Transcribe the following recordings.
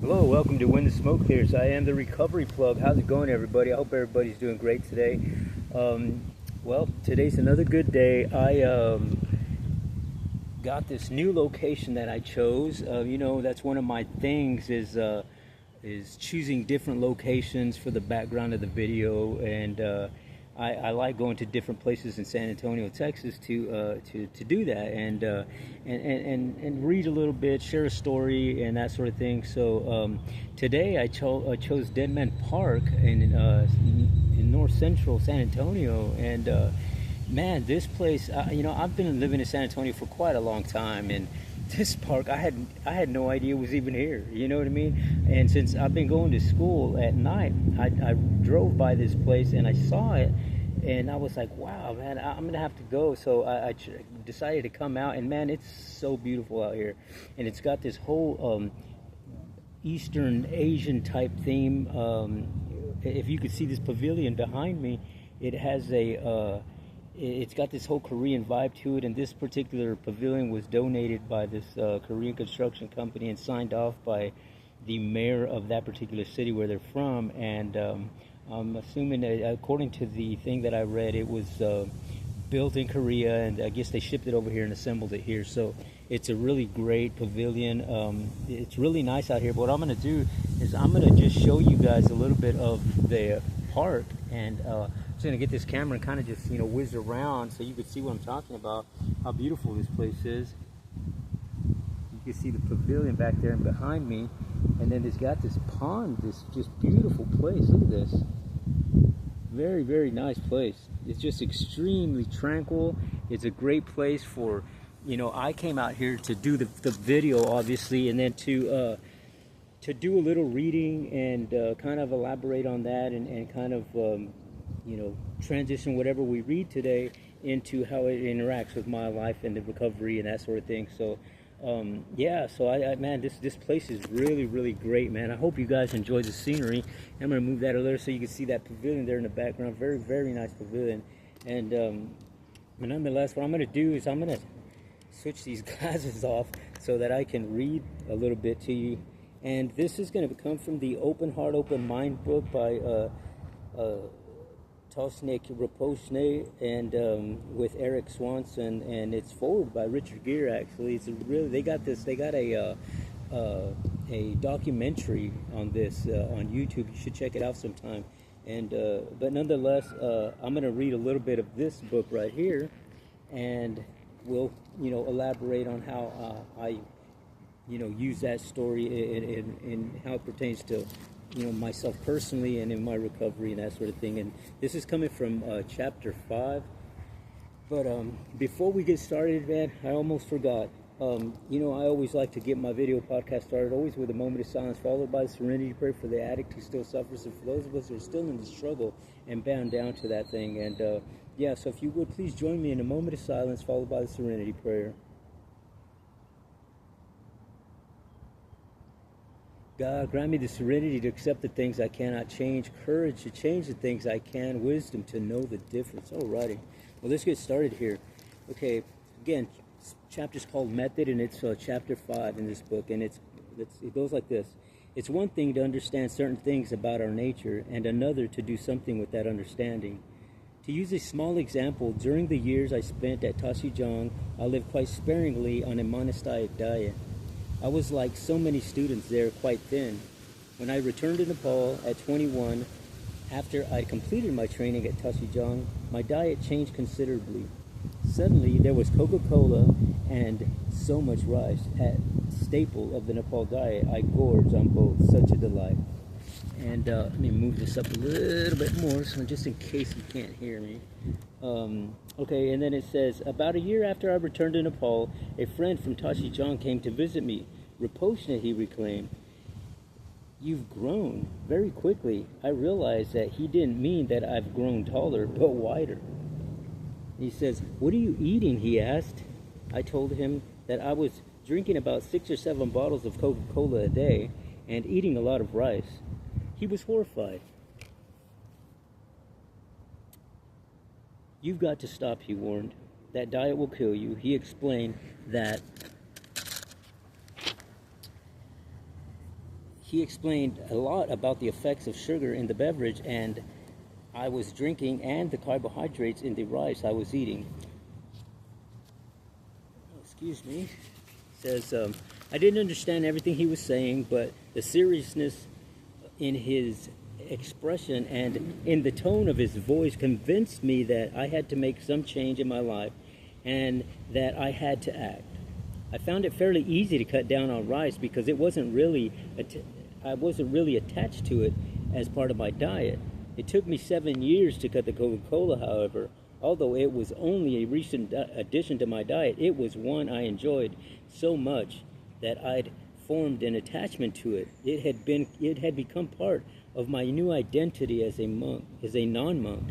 Hello, welcome to When the Smoke Clears. I am the Recovery Plug. How's it going, everybody? I hope everybody's doing great today. Well, today's another good day. I got this new location that I chose. That's one of my things is choosing different locations for the background of the video, and I like going to different places in San Antonio, Texas, to do that and read a little bit, share a story, and that sort of thing. So today I chose Dead Man Park in North Central San Antonio, and man, this place, I've been living in San Antonio for quite a long time, and this park I had no idea was even here. You know what I mean? And since I've been going to school at night, I drove by this place and I saw it, and I was like, wow, man, I'm gonna have to go. So I decided to come out, and man, it's so beautiful out here, and it's got this whole Eastern Asian type theme. If you could see this pavilion behind me, it has it's got this whole Korean vibe to it, and this particular pavilion was donated by this Korean construction company and signed off by the mayor of that particular city where they're from. And I'm assuming that, according to the thing that I read, it was built in Korea, and I guess they shipped it over here and assembled it here. So it's a really great pavilion. It's really nice out here. But what I'm going to do is I'm going to just show you guys a little bit of the park, and I'm going to get this camera and kind of just whiz around so you can see what I'm talking about, how beautiful this place is. You can see the pavilion back there and behind me, and then it's got this pond, this just beautiful place. Look at this. Very, very nice place. It's just extremely tranquil. It's a great place for, I came out here to do the video, obviously, and then to do a little reading and kind of elaborate on that, and kind of transition whatever we read today into how it interacts with my life and the recovery and that sort of thing. So man, this place is really, really great, man. I hope you guys enjoy the scenery. I'm going to move that a little so you can see that pavilion there in the background. Very, very nice pavilion. And but nonetheless, what I'm going to do is I'm going to switch these glasses off so that I can read a little bit to you. And this is going to come from the Open Heart, Open Mind book by Tsokyni Rinponches, and with Eric Swanson, and it's forwarded by Richard Gere. Actually, they got a documentary on this on YouTube. You should check it out sometime. And but nonetheless, I'm going to read a little bit of this book right here, and we'll elaborate on how I use that story in how it pertains to myself personally and in my recovery and that sort of thing. And this is coming from chapter 5. But before we get started, man, I almost forgot. I always like to get my video podcast started always with a moment of silence, followed by a serenity prayer for the addict who still suffers, and for those of us who are still in the struggle and bound down to that thing. And so if you would please join me in a moment of silence, followed by the serenity prayer. God, grant me the serenity to accept the things I cannot change, courage to change the things I can, wisdom to know the difference. Alrighty. Well, let's get started here. Okay, again, chapter's called Method, and it's chapter 5 in this book, and it goes like this. It's one thing to understand certain things about our nature, and another to do something with that understanding. To use a small example, during the years I spent at Tsokyni, I lived quite sparingly on a monastic diet. I was, like so many students there, quite thin. When I returned to Nepal at 21, after I completed my training at Tsokyni, my diet changed considerably. Suddenly, there was Coca-Cola and so much rice, a staple of the Nepal diet. I gorged on both. Such a delight. And let me move this up a little bit more, so just in case you can't hear me. Okay, and then it says, about a year after I returned to Nepal, a friend from Tsokyni came to visit me. Rinpoche, he reclaimed, you've grown very quickly. I realized that he didn't mean that I've grown taller, but wider. He says, what are you eating, he asked. I told him that I was drinking about 6 or 7 bottles of Coca-Cola a day and eating a lot of rice. He was horrified. You've got to stop, he warned. That diet will kill you. He explained that he explained a lot about the effects of sugar in the beverage and I was drinking and the carbohydrates in the rice I was eating. Excuse me. Says, I didn't understand everything he was saying, but the seriousness in his expression and in the tone of his voice convinced me that I had to make some change in my life and that I had to act. I found it fairly easy to cut down on rice because I wasn't really attached to it as part of my diet. It took me 7 years to cut the Coca-Cola, however. Although it was only a recent addition to my diet, it was one I enjoyed so much that I'd formed an attachment to it. It had become part of my new identity as a monk, as a non-monk,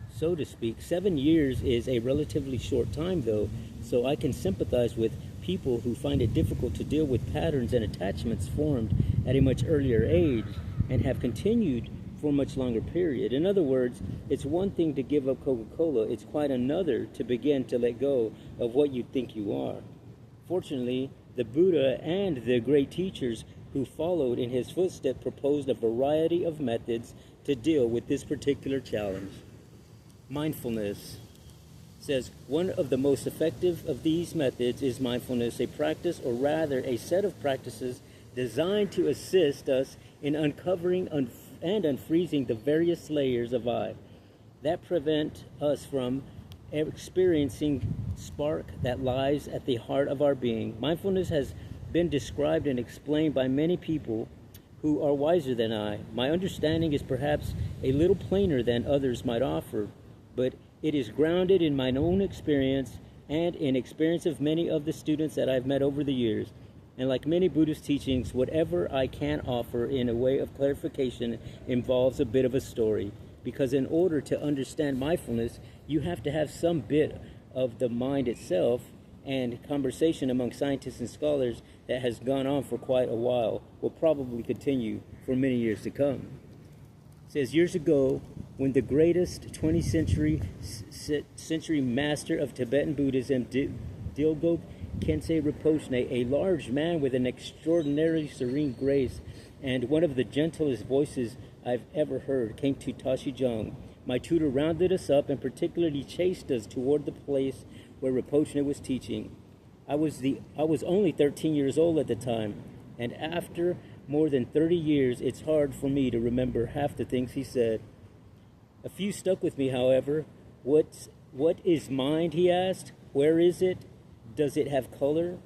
so to speak. 7 years is a relatively short time, though, so I can sympathize with people who find it difficult to deal with patterns and attachments formed at a much earlier age and have continued for a much longer period. In other words, it's one thing to give up Coca-Cola, it's quite another to begin to let go of what you think you are. Fortunately, the Buddha and the great teachers who followed in his footsteps proposed a variety of methods to deal with this particular challenge. Mindfulness says one of the most effective of these methods is mindfulness, a practice, or rather a set of practices designed to assist us in uncovering and unfreezing the various layers of I that prevent us from experiencing spark that lies at the heart of our being. Mindfulness has been described and explained by many people who are wiser than I. My understanding is perhaps a little plainer than others might offer, but it is grounded in my own experience and in experience of many of the students that I've met over the years. And like many Buddhist teachings, whatever I can offer in a way of clarification involves a bit of a story. Because in order to understand mindfulness, you have to have some bit of the mind itself, and conversation among scientists and scholars that has gone on for quite a while will probably continue for many years to come. It says, years ago, when the greatest 20th century master of Tibetan Buddhism, Dilgo Khyentse Rinpoche, a large man with an extraordinarily serene grace and one of the gentlest voices I've ever heard, came to Tashijong. My tutor rounded us up and particularly chased us toward the place where Rinpoche was teaching. I was only 13 years old at the time, and after more than 30 years, it's hard for me to remember half the things he said. A few stuck with me, however. What is mind, he asked. Where is it? Does it have color,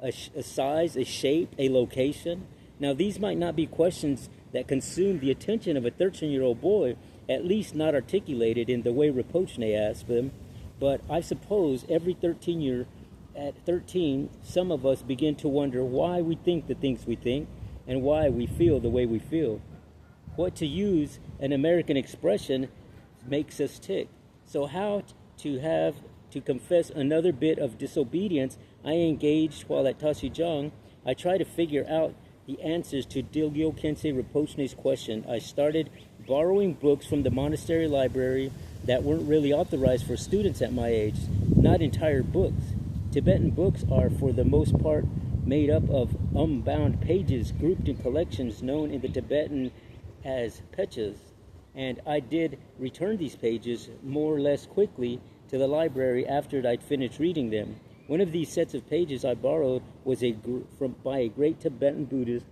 a size, a shape, a location? Now, these might not be questions that consume the attention of a 13-year-old boy, at least not articulated in the way Rinpoche asked them, but I suppose every 13-year, at 13, some of us begin to wonder why we think the things we think and why we feel the way we feel. What, to use an American expression, makes us tick. So how to confess another bit of disobedience, I engaged while at Tashijong. I tried to figure out the answers to Dilgo Khyentse Rinpoche's question. I started borrowing books from the monastery library that weren't really authorized for students at my age, not entire books. Tibetan books are, for the most part, made up of unbound pages grouped in collections known in the Tibetan as pechas, and I did return these pages more or less quickly to the library after I'd finished reading them. One of these sets of pages I borrowed was by a great Tibetan Buddhist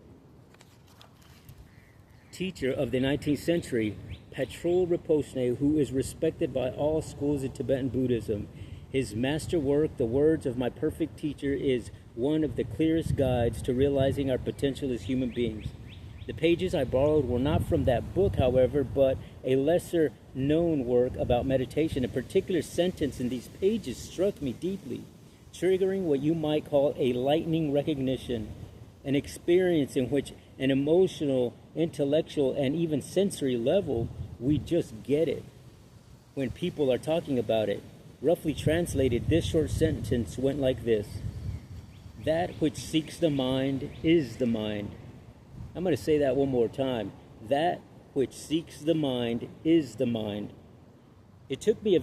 teacher of the 19th century, Patrul Rinpoche, who is respected by all schools of Tibetan Buddhism. His masterwork, The Words of My Perfect Teacher, is one of the clearest guides to realizing our potential as human beings. The pages I borrowed were not from that book, however, but a lesser-known work about meditation. A particular sentence in these pages struck me deeply, triggering what you might call a lightning recognition, an experience in which an emotional, intellectual, and even sensory level, we just get it when people are talking about it. Roughly translated, this short sentence went like this: that which seeks the mind is the mind. I'm going to say that one more time. That which seeks the mind is the mind. It took me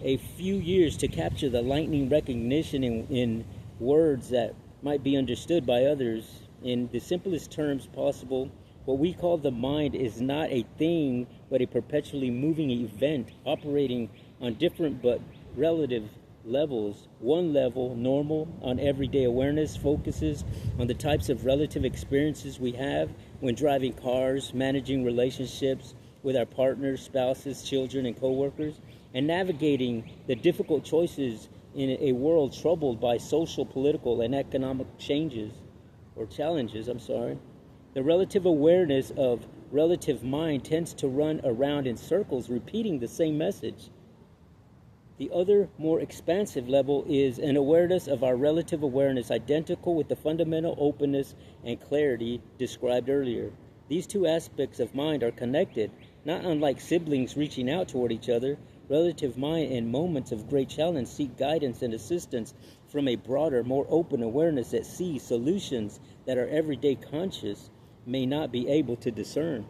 a few years to capture the lightning recognition in words that might be understood by others, In the simplest terms possible, what we call the mind is not a thing, but a perpetually moving event operating on different but relative levels. One level, normal, on everyday awareness, focuses on the types of relative experiences we have when driving cars, managing relationships with our partners, spouses, children, and coworkers, and navigating the difficult choices in a world troubled by social, political, and economic challenges. The relative awareness of relative mind tends to run around in circles, repeating the same message. The other, more expansive level is an awareness of our relative awareness, identical with the fundamental openness and clarity described earlier. These two aspects of mind are connected, not unlike siblings reaching out toward each other. Relative mind in moments of great challenge seek guidance and assistance from a broader, more open awareness that sees solutions that our everyday conscious may not be able to discern.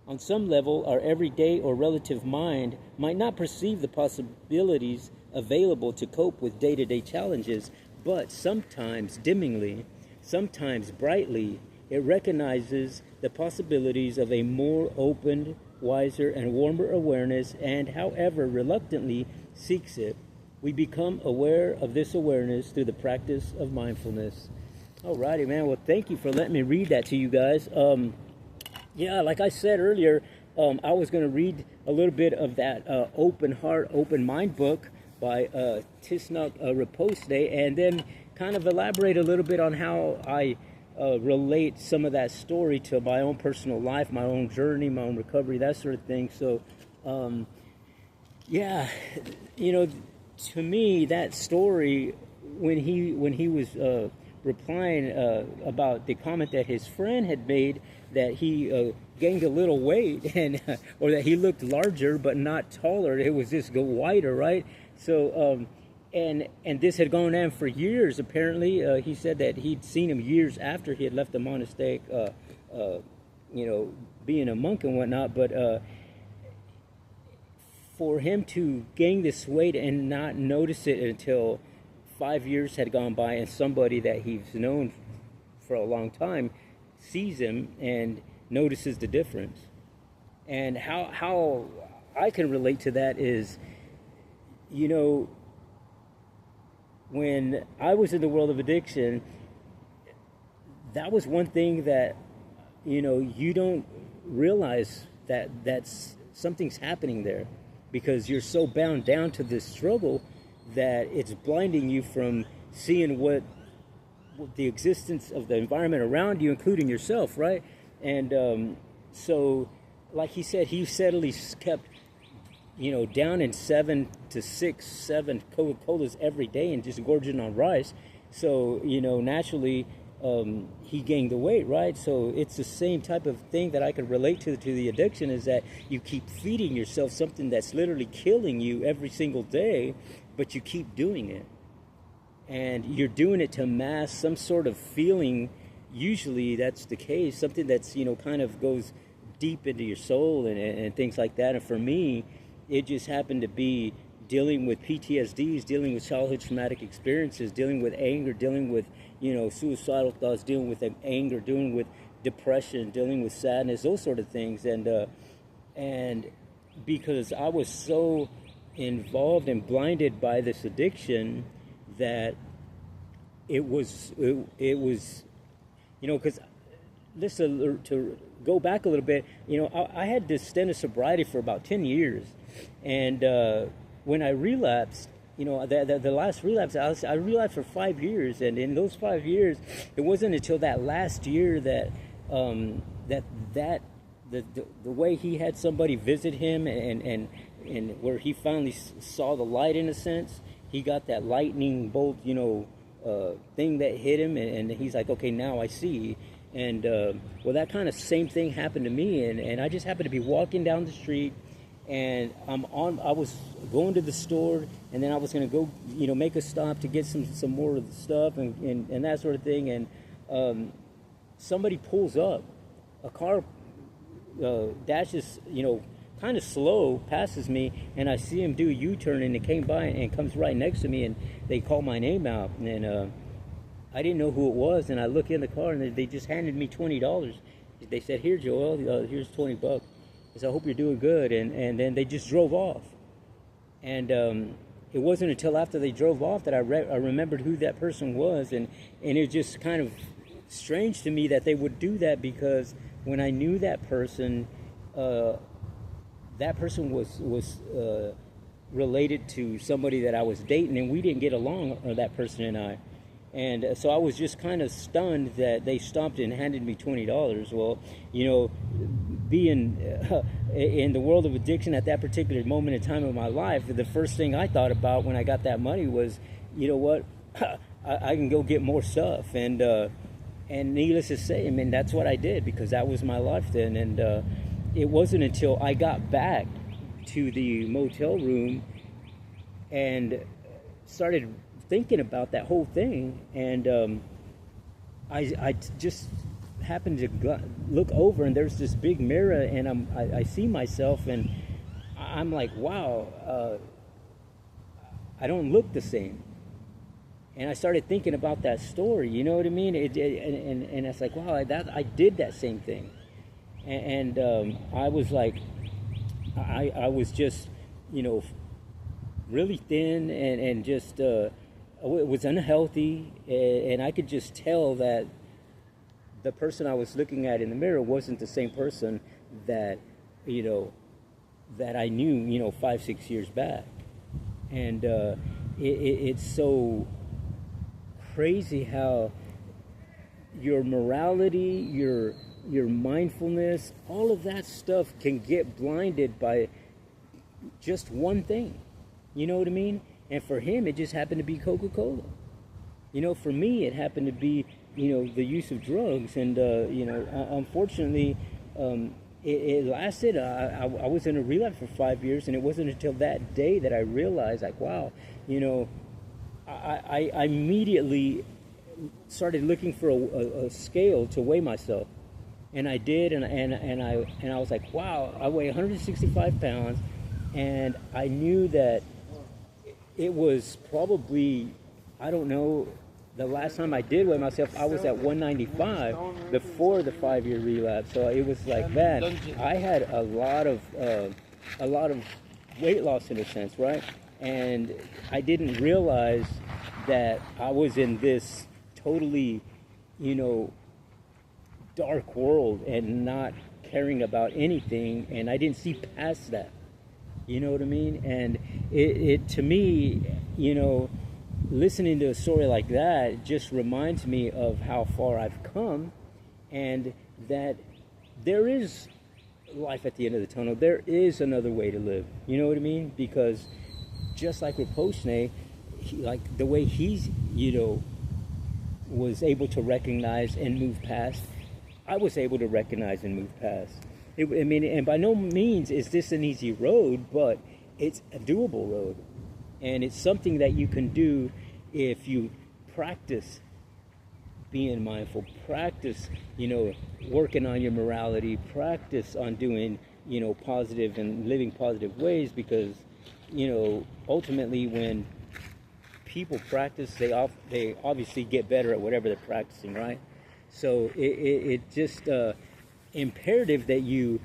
On some level, our everyday or relative mind might not perceive the possibilities available to cope with day-to-day challenges, but sometimes dimmingly, sometimes brightly, it recognizes the possibilities of a more open, wiser, and warmer awareness, and however reluctantly seeks it. We become aware of this awareness through the practice of mindfulness. Alrighty, man. Well, thank you for letting me read that to you guys. Yeah, like I said earlier, I was going to read a little bit of that Open Heart, Open Mind book by Tsokyni Rinponches, and then kind of elaborate a little bit on how I relate some of that story to my own personal life, my own journey, my own recovery, that sort of thing. So, yeah, you know, to me, that story, when he was replying about the comment that his friend had made, that he gained a little weight, and or that he looked larger but not taller, it was just go wider, right? So and this had gone on for years. Apparently, he said that he'd seen him years after he had left the monastery, you know, being a monk and whatnot. But for him to gain this weight and not notice it until 5 years had gone by, and somebody that he's known for a long time sees him and notices the difference. And how I can relate to that is, you know, when I was in the world of addiction, that was one thing that, you know, you don't realize that something's happening there, because you're so bound down to this struggle that it's blinding you from seeing what the existence of the environment around you, including yourself, right? And so, like he said, he steadily kept, you know, down in 7 to 6, 7 Coca-Colas every day and just gorging on rice. So, you know, naturally, he gained the weight, right? So it's the same type of thing that I could relate to the addiction, is that you keep feeding yourself something that's literally killing you every single day, but you keep doing it. And you're doing it to mask some sort of feeling. Usually that's the case, something that's, you know, kind of goes deep into your soul and things like that. And for me, it just happened to be dealing with PTSDs, dealing with childhood traumatic experiences, dealing with anger, dealing with, you know, suicidal thoughts, dealing with anger, dealing with depression, dealing with sadness, those sort of things. And because I was so involved and blinded by this addiction, that it was, you know, because listen, to go back a little bit, you know, I had this stint of sobriety for about 10 years. And when I relapsed, you know, the last relapse, I relapsed for 5 years. And in those 5 years, it wasn't until that last year that the way he had somebody visit him and where he finally saw the light, in a sense, he got that lightning bolt, you know, thing that hit him, and he's like, okay, now I see. And well, that kind of same thing happened to me, and I just happened to be walking down the street, and I was going to the store, and then I was going to go, you know, make a stop to get some more of the stuff and that sort of thing, and somebody pulls up, a car dashes, you know, kind of slow, passes me, and I see him do a U-turn, and it came by and comes right next to me, and they call my name out, and I didn't know who it was, and I look in the car, and they just handed me $20. They said, "Here, Joel, here's $20." I said, "I hope you're doing good," and then they just drove off. And it wasn't until after they drove off that I remembered who that person was, and it was just kind of strange to me that they would do that, because when I knew that person was related to somebody that I was dating, and we didn't get along, that person and I. And so I was just kind of stunned that they stopped and handed me $20. Well, you know, being in the world of addiction at that particular moment in time of my life, the first thing I thought about when I got that money was, you know what, I can go get more stuff. And needless to say, I mean, that's what I did, because that was my life then. And it wasn't until I got back to the motel room and started thinking about that whole thing, and I just happened to look over, and there's this big mirror, and I see myself, and I'm like, wow, I don't look the same. And I started thinking about that story, you know what I mean? And it's like, wow, I did that same thing. And I was like, I was just, you know, really thin, and just it was unhealthy, and I could just tell that the person I was looking at in the mirror wasn't the same person that, you know, that I knew, you know, 5-6 years back. And it's so crazy how your morality, your mindfulness, all of that stuff can get blinded by just one thing. You know what I mean? And for him, it just happened to be Coca-Cola. You know, for me, it happened to be, you know, the use of drugs. And, you know, unfortunately, it lasted. I was in a relapse for 5 years, and it wasn't until that day that I realized, like, wow, you know, I immediately started looking for a scale to weigh myself. And I did, and I was like, wow, I weigh 165 pounds, and I knew that it was probably, I don't know, the last time I did weigh myself, I was at 195 before the 5-year relapse. So it was like, man, I had a lot of weight loss in a sense, right? And I didn't realize that I was in this totally, you know, dark world and not caring about anything, and I didn't see past that. You know what I mean? And it to me, you know, listening to a story like that just reminds me of how far I've come, and that there is life at the end of the tunnel. There is another way to live. You know what I mean? Because just like Rinpoche, like the way he's, you know, was able to recognize and move past, I was able to recognize and move past. I mean, and by no means is this an easy road, but it's a doable road. And it's something that you can do if you practice being mindful, practice, you know, working on your morality, practice on doing, you know, positive and living positive ways, because, you know, ultimately when people practice, they obviously get better at whatever they're practicing, right? So it just imperative that you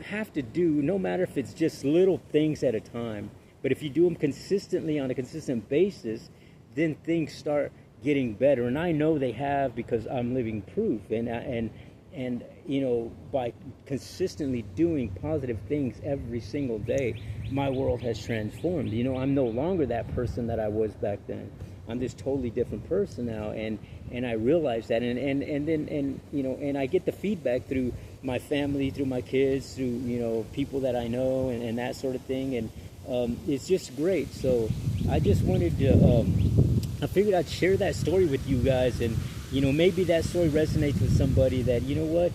have to do, no matter if it's just little things at a time, but if you do them consistently on a consistent basis, then things start getting better. And I know they have, because I'm living proof. And you know, by consistently doing positive things every single day, my world has transformed. You know, I'm no longer that person that I was back then. I'm this totally different person now, and I realize that, and then you know, and I get the feedback through my family, through my kids, through, you know, people that I know, and that sort of thing, and it's just great. So I just wanted to, I figured I'd share that story with you guys, and, you know, maybe that story resonates with somebody that, you know what,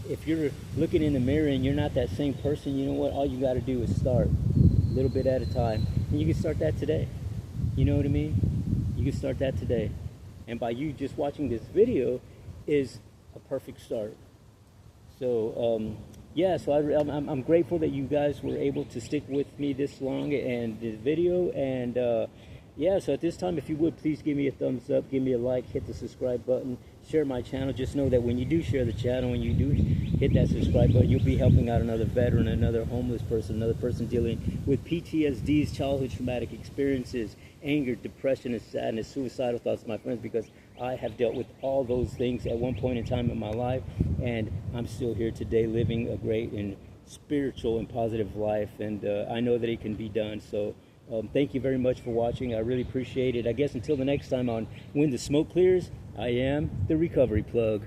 if you're looking in the mirror and you're not that same person, you know what, all you got to do is start a little bit at a time, and you can start that today. You know what I mean? You can start that today. And by you just watching this video is a perfect start. So, yeah, so I'm grateful that you guys were able to stick with me this long and this video. And yeah, so at this time, if you would, please give me a thumbs up, give me a like, hit the subscribe button, share my channel. Just know that when you do share the channel, when you do hit that subscribe button, you'll be helping out another veteran, another homeless person, another person dealing with PTSDs, childhood traumatic experiences, anger, depression, and sadness, suicidal thoughts, my friends, because I have dealt with all those things at one point in time in my life, and I'm still here today living a great and spiritual and positive life, and I know that it can be done. So thank you very much for watching. I really appreciate it. I guess until the next time on When the Smoke Clears, I am the Recovery Plug.